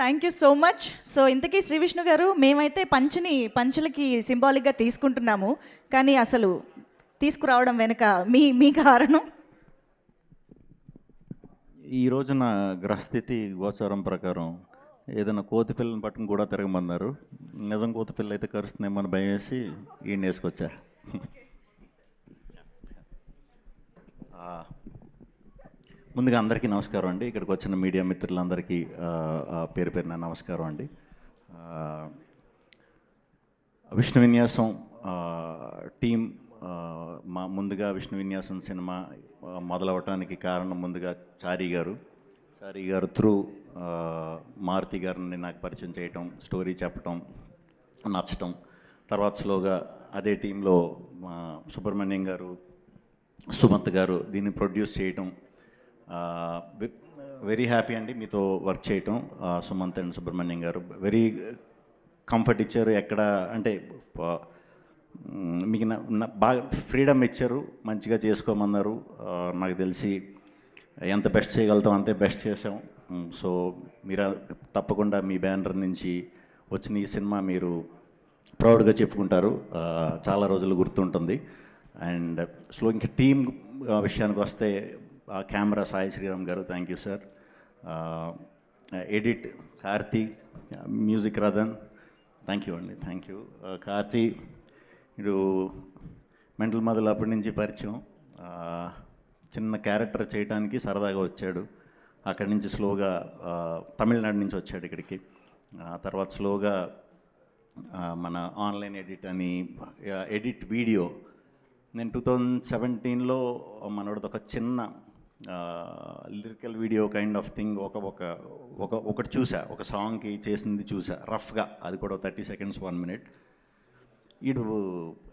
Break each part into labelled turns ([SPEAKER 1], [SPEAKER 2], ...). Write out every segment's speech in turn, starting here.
[SPEAKER 1] Thank you so much. So ఇంతకీ శ్రీ విష్ణు గారు, మేమైతే పంచులకి సింబాలిక్గా తీసుకుంటున్నాము. కానీ అసలు తీసుకురావడం వెనుక మీ కారణం.
[SPEAKER 2] ఈ రోజున గ్రహస్థితి గోచారం ప్రకారం ఏదైనా కోతి పిల్లని పట్టుకుని కూడా తిరగమన్నారు. నిజం కోతి పిల్ల అయితే కరుస్తుందేమో అని భయం వేసి ఈయన వేసుకొచ్చా. ఆ, ముందుగా అందరికీ నమస్కారం అండి. ఇక్కడికి వచ్చిన మీడియా మిత్రులందరికీ పేరు పేరున నమస్కారం అండి. ఆ, విష్ణు విన్యాసం టీం ముందుగా విష్ణు విన్యాసం సినిమా మొదలవటానికి కారణం ముందుగా చారీ గారు త్రూ మారుతి గారిని నాకు పరిచయం చేయటం, స్టోరీ చెప్పటం, నచ్చటం. తర్వాత స్లోగా అదే టీంలో సుబ్రహ్మణ్యం గారు, సుమంత్ గారు దీన్ని ప్రొడ్యూస్ చేయటం. వెరీ హ్యాపీ అండి మీతో వర్క్ చేయటం. సుమంత్ అండ్ సుబ్రహ్మణ్యం గారు వెరీ కంఫర్ట్ ఇచ్చారు. ఎక్కడ అంటే మీకు బాగా ఫ్రీడమ్ ఇచ్చారు, మంచిగా చేసుకోమన్నారు. నాకు తెలిసి ఎంత బెస్ట్ చేయగలుగుతాం అంతే బెస్ట్ చేసాం. సో మీరు తప్పకుండా మీ బ్యానర్ నుంచి వచ్చిన ఈ సినిమా మీరు ప్రౌడ్గా చెప్పుకుంటారు, చాలా రోజులు గుర్తుంటుంది. అండ్ సో ఇంకా టీం విషయానికి వస్తే camera Sai Sriram garu, thank you sir. Edit Karthi, music Rathan, thank you అండి, థ్యాంక్ యూ. కార్తీ ఇడు మెంటల్ మొదలు అప్పటి నుంచి పరిచయం. చిన్న క్యారెక్టర్ చేయడానికి సరదాగా వచ్చాడు. అక్కడి నుంచి స్లోగా తమిళనాడు నుంచి వచ్చాడు ఇక్కడికి. తర్వాత స్లోగా మన ఆన్లైన్ ఎడిట్ వీడియో నేను 2017లో మనోడిది ఒక చిన్న lyrical video kind of thing ఒకటి చూసా, ఒక సాంగ్కి చేసింది చూసా రఫ్గా. అది కూడా 30 seconds 1 minute.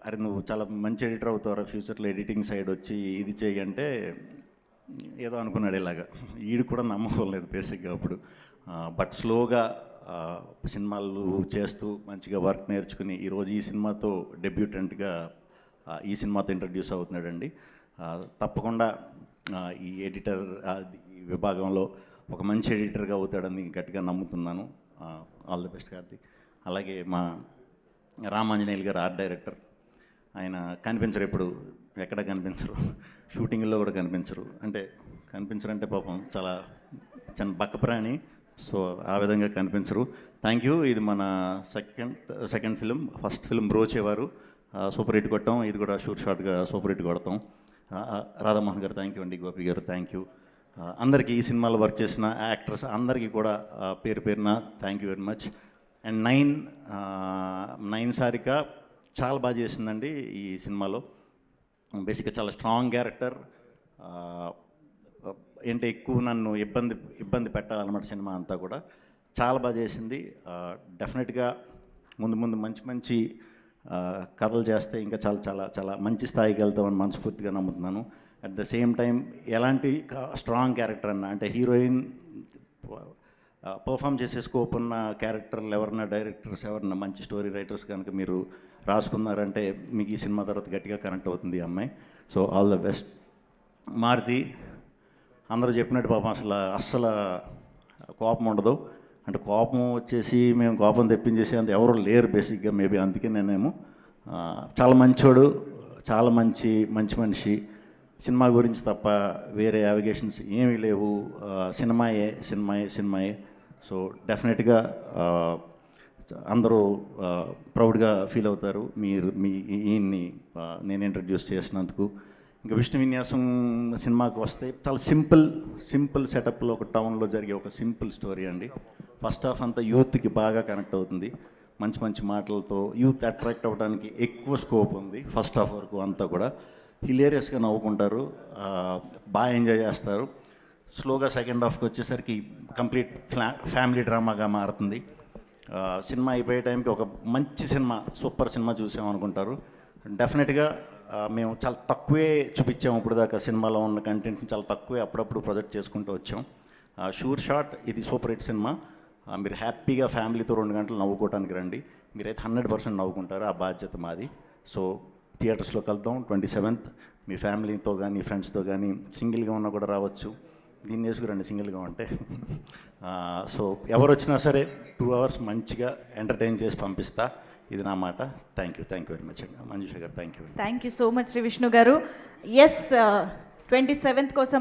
[SPEAKER 2] అరే నువ్వు చాలా మంచి ఎడిటర్ అవుతావు, ఫ్యూచర్లో ఎడిటింగ్ సైడ్ వచ్చి ఇది చేయి అంటే ఏదో అనుకున్నాడు ఇలాగా. కూడా నమ్మకలేదు బేసిక్గా అప్పుడు. బట్ స్లోగా సినిమాలు చేస్తూ మంచిగా వర్క్ నేర్చుకుని ఈరోజు ఈ సినిమాతో డెబ్యూటెంట్గా ఈ సినిమాతో ఇంట్రడ్యూస్ అవుతున్నాడండి. తప్పకుండా ఈ ఎడిటర్ ఈ విభాగంలో ఒక మంచి ఎడిటర్గా అవుతాడని గట్టిగా నమ్ముతున్నాను. All the best Karthik. అలాగే మా రామాంజనేయులు గారు ఆర్ట్ డైరెక్టర్. ఆయన కనిపించరు, ఎప్పుడు ఎక్కడ కనిపించరు, షూటింగ్లో కూడా కనిపించరు. కనిపించరంటే పాపం చాలా చిన్న బక్కప్రాణి, సో ఆ విధంగా కనిపించరు. Thank you. ఇది మన second film. First film Brochevaru super hit కొట్టాం, ఇది కూడా షార్ట్గా సూపర్ హిట్ కొడతాం. రాధామోహన్ గారు థ్యాంక్ యూ అండి, గోపి గారు థ్యాంక్ యూ. అందరికీ ఈ సినిమాలో వర్క్ చేసిన యాక్టర్స్ అందరికీ కూడా పేరు పేరున thank you very much. And nine Sarika చాలా బాగా చేసిందండి ఈ సినిమాలో. బేసిక్గా చాలా స్ట్రాంగ్ క్యారెక్టర్. ఎక్కువ నన్ను ఇబ్బంది పెట్టాలన్నమాట సినిమా అంతా కూడా. చాలా బాగా చేసింది. డెఫినెట్గా ముందు మంచి కథలు చేస్తే ఇంకా చాలా చాలా చాలా మంచి స్థాయికి వెళ్తామని మనస్ఫూర్తిగా నమ్ముతున్నాను. అట్ ద సేమ్ టైం ఎలాంటి స్ట్రాంగ్ క్యారెక్టర్ అంటే హీరోయిన్ పర్ఫామ్ చేసే స్కోప్ ఉన్న క్యారెక్టర్లు ఎవరన్నా, డైరెక్టర్స్ ఎవరన్నా, మంచి స్టోరీ రైటర్స్ కనుక మీరు రాసుకున్నారంటే మీకు ఈ సినిమా తర్వాత గట్టిగా కనెక్ట్ అవుతుంది ఈ అమ్మాయి. So all the best. Maruthi అందరూ చెప్పినట్టు పాపం అస్సలు కోపం ఉండదు. కోపం వచ్చేసి మేము కోపం తెప్పించేసి అంత ఎవరు లేరు బేసిక్గా. మేబీ అందుకే నేనేమో చాలా మంచోడు, చాలా మంచి మనిషి. సినిమా గురించి తప్ప వేరే అవిగేషన్స్ ఏమీ లేవు. సినిమాయే. సో డెఫినెట్గా అందరూ ప్రౌడ్గా ఫీల్ అవుతారు ఈయన్ని నేను ఇంట్రడ్యూస్ చేసినందుకు. ఇంకా విష్ణు విన్యాసం సినిమాకి వస్తే చాలా సింపుల్ సెటప్లో ఒక టౌన్లో జరిగే ఒక సింపుల్ స్టోరీ అండి. ఫస్ట్ హాఫ్ అంతా యూత్కి బాగా కనెక్ట్ అవుతుంది. మంచి మాటలతో యూత్ అట్రాక్ట్ అవ్వడానికి ఎక్కువ స్కోప్ ఉంది. ఫస్ట్ హాఫ్ వరకు అంతా కూడా హిలేరియస్గా నవ్వుకుంటారు, బాగా ఎంజాయ్ చేస్తారు. స్లోగా సెకండ్ హాఫ్కి వచ్చేసరికి కంప్లీట్ ఫ్యామిలీ డ్రామాగా మారుతుంది. సినిమా అయిపోయే టైంకి ఒక మంచి సినిమా, సూపర్ సినిమా చూసామనుకుంటారు. డెఫినెట్గా మేము చాలా తక్కువే చూపించాము ఇప్పుడు దాకా. సినిమాలో ఉన్న కంటెంట్ని చాలా తక్కువే అప్పుడప్పుడు ప్రొజెక్ట్ చేసుకుంటూ వచ్చాం. షూర్ షాట్ ఇది సూపర్ హిట్ సినిమా. మీరు హ్యాపీగా ఫ్యామిలీతో 2 గంటలు నవ్వుకోవడానికి రండి. మీరైతే 100% నవ్వుకుంటారు, ఆ బాధ్యత మాది. సో థియేటర్స్లో కలుద్దాం 27th. మీ ఫ్యామిలీతో కానీ ఫ్రెండ్స్తో కానీ సింగిల్గా ఉన్నా కూడా రావచ్చు. దీన్ని వేసుకురండి సింగిల్గా ఉంటే. సో ఎవరు వచ్చినా సరే 2 hours మంచిగా ఎంటర్టైన్ చేసి పంపిస్తా, ఇది నా మాట. థ్యాంక్ యూ వెరీ మచ్ అండి. Manjusha garu thank you.
[SPEAKER 1] Thank you so much Sri Vishnu garu. Yes, 27th కోసం